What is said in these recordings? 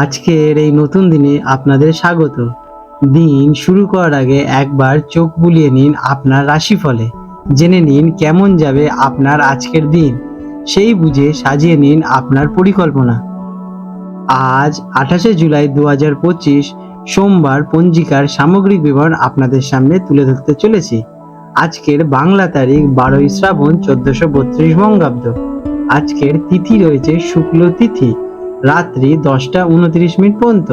আজকের এই নতুন দিনে আপনাদের স্বাগত। দিন শুরু করার আগে একবার চোখ বুলিয়ে নিন আপনার রাশিফলে। জেনে নিন কেমন যাবে আপনার আজকের দিন, সেই বুঝে সাজিয়ে নিন আপনার পরিকল্পনা। আজ 28শে জুলাই 2025 সোমবার পঞ্জিকার সামগ্রিক বিবরণ আপনাদের সামনে তুলে ধরতে চলেছি। আজকের বাংলা তারিখ 12ই শ্রাবণ 1432 বঙ্গাব্দ। আজকের তিথি রয়েছে শুক্ল তিথি, রাত্রি 10টা 29 মিনিট পর্যন্ত।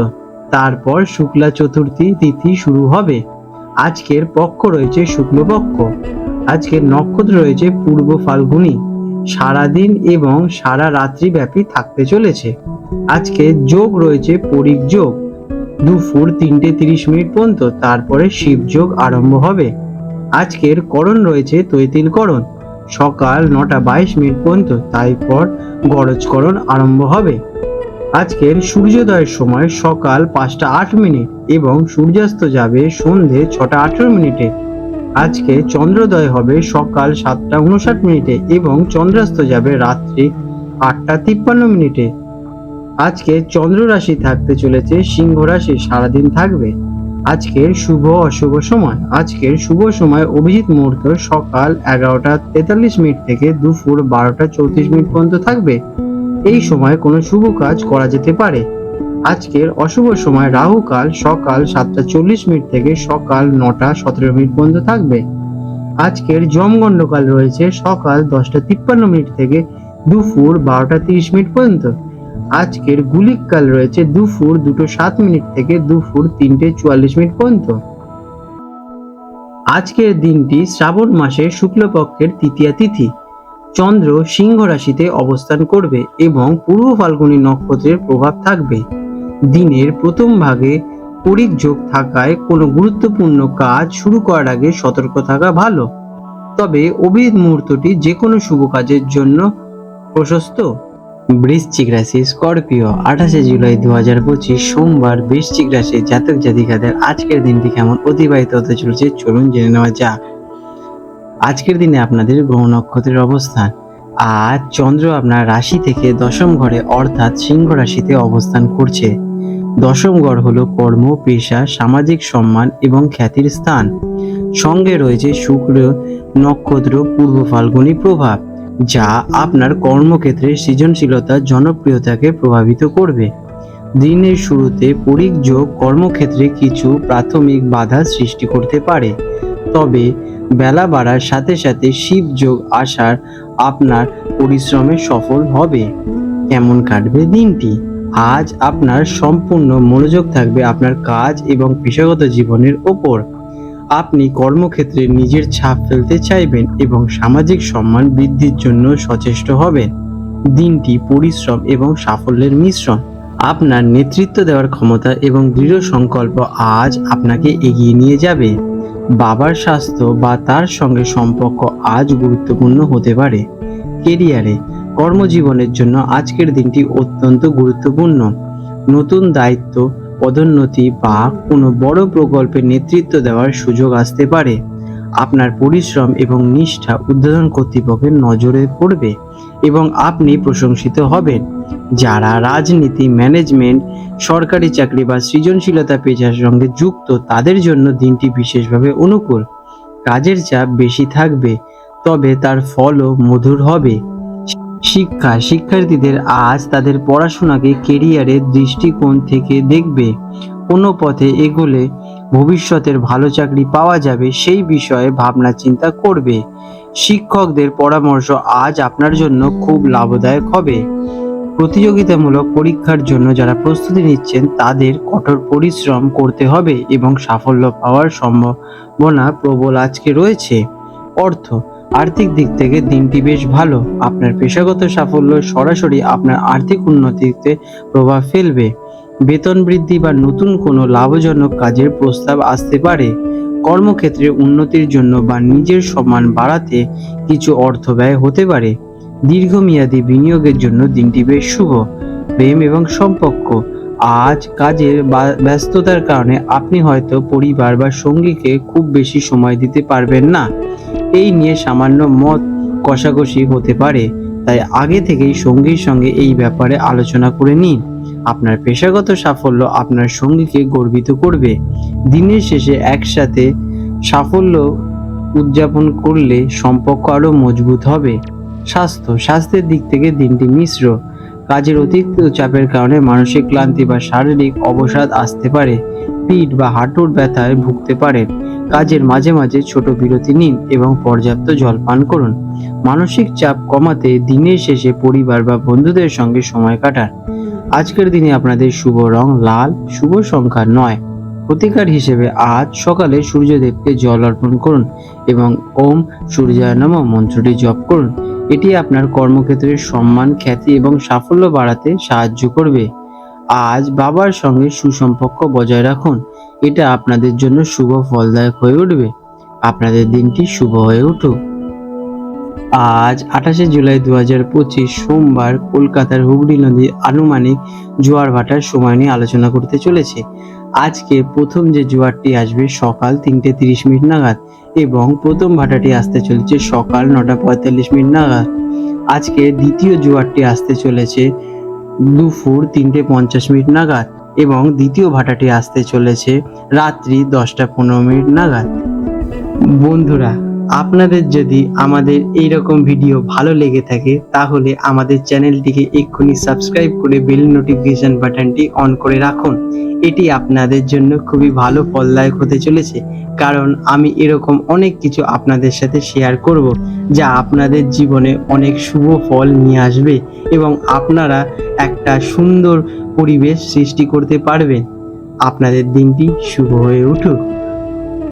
তারপর শুক্লা চতুর্থী তিথি শুরু হবে। আজকের পক্ষ রয়েছে শুক্লপক্ষ। আজকের নক্ষত্র রয়েছে পূর্ব ফাল্গুনী। সারাদিন এবং সারা রাত্রি ব্যাপী থাকতে চলেছে। আজকে যোগ রয়েছে পরিক যোগ, দুপুর 3টে 30 মিনিট পর্যন্ত। তারপরে শিব যোগ আরম্ভ হবে। আজকের করণ রয়েছে তৈতিল করণ, সকাল 9টা 22 মিনিট পর্যন্ত। তারপর গরজকরণ আরম্ভ হবে। আজকের সূর্যোদয়ের সময় সকাল 5টা 8 মিনিট এবং সূর্যাস্ত যাবে সন্ধে 6টা 18 মিনিটে। আজকে চন্দ্রোদয় হবে সকাল 7টা 59 মিনিটে এবং চন্দ্রাস্ত যাবে রাত্রি 8টা 53 মিনিটে। আজকে চন্দ্র রাশি থাকতে চলেছে সিংহ রাশি, সারাদিন থাকবে। আজকের শুভ অশুভ সময়। আজকের শুভ সময় অভিজিৎ মুহূর্ত সকাল 11টা 43 মিনিট থেকে দুপুর 12টা 34 মিনিট পর্যন্ত থাকবে। এই সময় কোনো শুভ কাজ করা যেতে পারে। আজকের অশুভ সময় রাহুকাল সকাল 7টা 40 মিনিট থেকে সকাল 9টা 17 মিনিট পর্যন্ত থাকবে। আজকের যমগণ্ডকাল রয়েছে সকাল 10টা 53 মিনিট থেকে দুপুর 12টা 30 মিনিট পর্যন্ত। আজকের গুলিক কাল রয়েছে দুপুর 2টো 7 মিনিট থেকে দুপুর 3টে 44 মিনিট পর্যন্ত। আজকের দিনটি শ্রাবণ মাসের শুক্লপক্ষের তৃতীয়া তিথি। চন্দ্র সিংহ রাশিতে অবস্থান করবে এবং পূর্ব ফাল্গুনী নক্ষত্রের প্রভাব থাকবে। দিনের প্রথম ভাগে পরিক যোগ থাকায় কোনো গুরুত্বপূর্ণ কাজ শুরু করার আগে সতর্ক থাকা ভালো। তবে অভিজিৎ মুহূর্তটি যে কোনো শুভ কাজের জন্য প্রশস্ত। বৃশ্চিক রাশি, স্করপিও, 28শে জুলাই 2025 সোমবার বৃশ্চিক রাশি জাতক জাতিকাদের আজকের দিনটি কেমন অতিবাহিত হতে চলেছে চলুন জেনে নেওয়া যাক। আজকের দিনে আপনাদের গ্রহ নক্ষত্রের অবস্থান। আজ চন্দ্র আপনার রাশি থেকে দশম ঘরে অর্থাৎ সিংহ রাশিতে অবস্থান করছে। দশম ঘর হলো কর্ম, পেশা, সামাজিক সম্মান এবং খ্যাতির স্থান। সঙ্গে রয়েছে শুক্র নক্ষত্র পূর্ব ফাল্গুনী প্রভাব, যা আপনার কর্মক্ষেত্রে সৃজনশীলতা জনপ্রিয়তাকে প্রভাবিত করবে। দিনের শুরুতে পরিক যোগ কর্মক্ষেত্রে কিছু প্রাথমিক বাধা সৃষ্টি করতে পারে, তবে বেলা বাড়ার সাথে সাথে শিব যোগ আসার আপনার পরিশ্রমে সফল হবে। কেমন কাটবে দিনটি? আজ আপনার সম্পূর্ণ মনোযোগ থাকবে আপনার কাজ এবং পেশাগত জীবনের ওপর। আপনি কর্মক্ষেত্রে নিজের ছাপ ফেলতে চাইবেন এবং সামাজিক সম্মান বৃদ্ধির জন্য সচেষ্ট হবেন। দিনটি পরিশ্রম এবং সাফল্যের মিশ্রণ। আপনার নেতৃত্ব দেওয়ার ক্ষমতা এবং দৃঢ় সংকল্প আজ আপনাকে এগিয়ে নিয়ে যাবে। বাবার স্বাস্থ্য বা তার সঙ্গে সম্পর্ক আজ গুরুত্বপূর্ণ হতে পারে। কেরিয়ারে, কর্মজীবনের জন্য আজকের দিনটি অত্যন্ত গুরুত্বপূর্ণ। নতুন দায়িত্ব, পদোন্নতি বা কোনো বড় প্রকল্পে নেতৃত্ব দেওয়ার সুযোগ আসতে পারে। আপনার পরিশ্রম এবং নিষ্ঠা ঊর্ধ্বতন কর্তৃপক্ষের নজরে পড়বে এবং আপনি প্রশংসিত হবেন। যারা রাজনীতি, ম্যানেজমেন্ট, সরকারি চাকরি বা সৃজনশীলতা পেশার সঙ্গে যুক্ত তাদের জন্য দিনটি বিশেষভাবে অনুকূল। কাজের চাপ বেশি থাকবে, তবে তার ফলও মধুর হবে। শিক্ষার্থীদের আজ তাদের পড়াশোনাকে কেরিয়ারের দৃষ্টিকোণ থেকে দেখবে। কোনো পথে এগোলে ভবিষ্যতের ভালো চাকরি পাওয়া যাবে সেই বিষয়ে ভাবনা চিন্তা করবে। শিক্ষকদের পরামর্শ আজ আপনার জন্য খুব লাভদায়ক হবে। প্রতিযোগিতামূলক পরীক্ষার জন্য যারা প্রস্তুতি নিচ্ছেন তাদের কঠোর পরিশ্রম করতে হবে এবং সাফল্য পাওয়ার সম্ভাবনা প্রবল আজকে রয়েছে। অর্থ, আর্থিক দিক থেকে দিনটি বেশ ভালো। আপনার পেশাগত সাফল্য সরাসরি আপনার আর্থিক উন্নতিতে প্রভাব ফেলবে। বেতন বৃদ্ধি বা নতুন কোনো লাভজনক কাজের প্রস্তাব আসতে পারে। কর্মক্ষেত্রে উন্নতির জন্য বা নিজের সম্মান বাড়াতে কিছু অর্থ ব্যয় হতে পারে। দীর্ঘমেয়াদী বিনিয়োগের জন্য দিনটি বেশ শুভ। প্রেম এবং সম্পর্ক, আজ কাজের ব্যস্ততার কারণে আপনি হয়তো পরিবার বা সঙ্গীকে খুব বেশি সময় দিতে পারবেন না। এই নিয়ে সামান্য মত কষাকষি হতে পারে, তাই আগে থেকেই সঙ্গীর সঙ্গে এই ব্যাপারে আলোচনা করে নিন। আপনার পেশাগত সাফল্য আপনার সঙ্গীকে গর্বিত করবে। দিনের শেষে একসাথে সাফল্য উদযাপন করলে সম্পর্ক আরো মজবুত হবে। স্বাস্থ্যের দিক থেকে দিনটি মিশ্র। কাজের অতিরিক্ত চাপের কারণে মানসিক ক্লান্তি বা শারীরিক অবসাদ আসতে পারে। পিঠ বা হাঁটুর ব্যথায় ভুগতে পারেন। কাজের মাঝে মাঝে ছোট বিরতি নিন এবং পর্যাপ্ত জল পান করুন। মানসিক চাপ কমাতে দিনের শেষে পরিবার বা বন্ধুদের সঙ্গে সময় কাটান। আজকের দিনে আপনাদের শুভ রং লাল, শুভ সংখ্যা 9। প্রতিকার হিসেবে আজ সকালে সূর্যদেবকে জল অর্পণ করুন এবং ওম সূর্যায় নমঃ মন্ত্রটি জপ করুন। এটি আপনার কর্মক্ষেত্রের সম্মান, খ্যাতি এবং সাফল্য বাড়াতে সাহায্য করবে। আজ বাবার সঙ্গে সুসম্পর্ক বজায় রাখুন, এটা আপনাদের জন্য শুভ ফলদায়ক হয়ে উঠবে। আপনাদের দিনটি শুভ হয়ে উঠুক। আজ 28শে জুলাই 2025 সোমবার কলকাতার হুগলি নদীর আনুমানিক জোয়ার ভাটার সময় নিয়ে আলোচনা করতে চলেছে। আজকে প্রথম যে জোয়ারটি আসবে সকাল 3:30 নাগাদ এবং প্রথম ভাটাটি আসতে চলেছে সকাল 9:45 নাগাদ। আজকে দ্বিতীয় জোয়ারটি আসতে চলেছে দুপুর 3:50 নাগাদ এবং দ্বিতীয় ভাটাটি আসতে চলেছে রাত্রি 10:15 নাগাদ। বন্ধুরা, আপনাদের যদি আমাদের এইরকম ভিডিও ভালো লেগে থাকে তাহলে আমাদের চ্যানেলটিকে এক্ষুনি সাবস্ক্রাইব করে বেল নোটিফিকেশন বাটনটি অন করে রাখুন। এটি আপনাদের জন্য খুবই ভালো ফলদায়ক হতে চলেছে, কারণ আমি এরকম অনেক কিছু আপনাদের সাথে শেয়ার করব যা আপনাদের জীবনে অনেক শুভ ফল নিয়ে আসবে এবং আপনারা একটা সুন্দর পরিবেশ সৃষ্টি করতে পারবেন। আপনাদের দিনটি শুভ হয়ে উঠুক।